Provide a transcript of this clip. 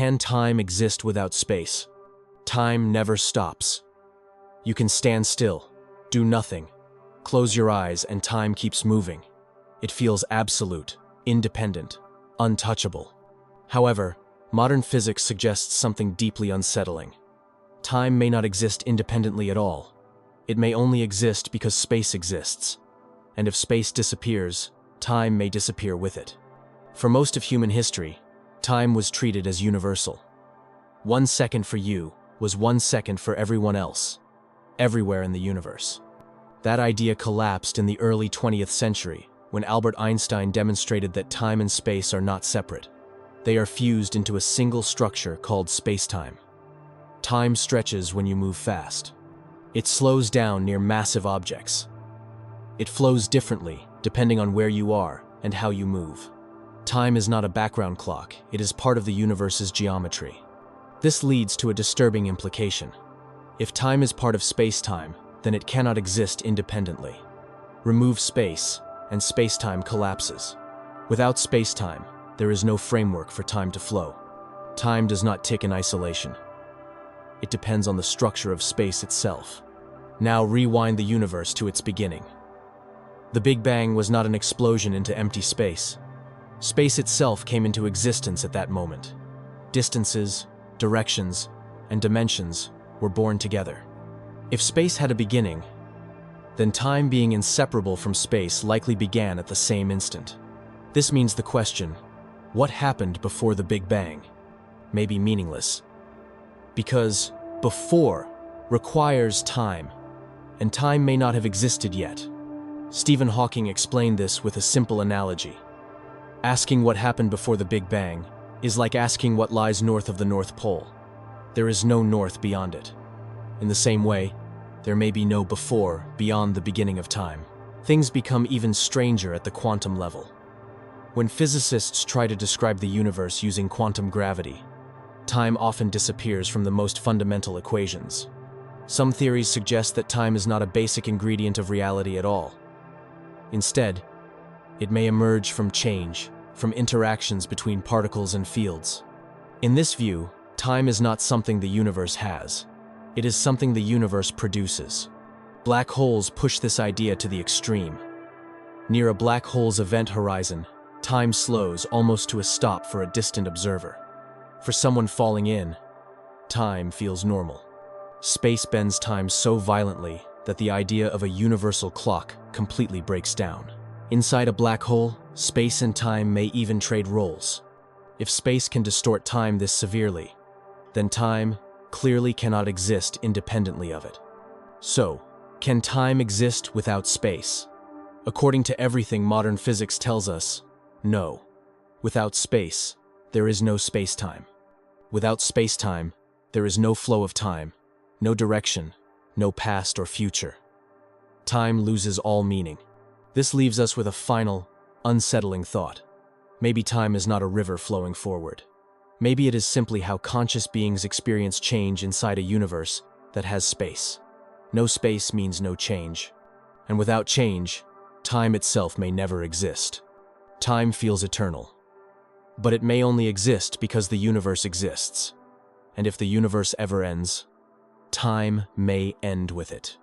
Can time exist without space? Time never stops. You can stand still, do nothing, close your eyes, and time keeps moving. It feels absolute, independent, untouchable. However, modern physics suggests something deeply unsettling. Time may not exist independently at all. It may only exist because space exists. And if space disappears, time may disappear with it. For most of human history, time was treated as universal. 1 second for you was 1 second for everyone else, everywhere in the universe. That idea collapsed in the early 20th century when Albert Einstein demonstrated that time and space are not separate. They are fused into a single structure called spacetime. Time stretches when you move fast. It slows down near massive objects. It flows differently depending on where you are and how you move. Time is not a background clock, it is part of the universe's geometry. This leads to a disturbing implication. If time is part of space-time, then it cannot exist independently. Remove space, and space-time collapses. Without space-time, there is no framework for time to flow. Time does not tick in isolation. It depends on the structure of space itself. Now rewind the universe to its beginning. The Big Bang was not an explosion into empty space. Space itself came into existence at that moment. Distances, directions, and dimensions were born together. If space had a beginning, then time being inseparable from space likely began at the same instant. This means the question, what happened before the Big Bang, may be meaningless. Because before requires time, and time may not have existed yet. Stephen Hawking explained this with a simple analogy. Asking what happened before the Big Bang is like asking what lies north of the North Pole. There is no north beyond it. In the same way, there may be no before beyond the beginning of time. Things become even stranger at the quantum level. When physicists try to describe the universe using quantum gravity, time often disappears from the most fundamental equations. Some theories suggest that time is not a basic ingredient of reality at all. Instead, it may emerge from change, from interactions between particles and fields. In this view, time is not something the universe has. It is something the universe produces. Black holes push this idea to the extreme. Near a black hole's event horizon, time slows almost to a stop for a distant observer. For someone falling in, time feels normal. Space bends time so violently that the idea of a universal clock completely breaks down. Inside a black hole, space and time may even trade roles. If space can distort time this severely, then time clearly cannot exist independently of it. So, can time exist without space? According to everything modern physics tells us, no. Without space, there is no space-time. Without space-time, there is no flow of time, no direction, no past or future. Time loses all meaning. This leaves us with a final, unsettling thought. Maybe time is not a river flowing forward. Maybe it is simply how conscious beings experience change inside a universe that has space. No space means no change. And without change, time itself may never exist. Time feels eternal. But it may only exist because the universe exists. And if the universe ever ends, time may end with it.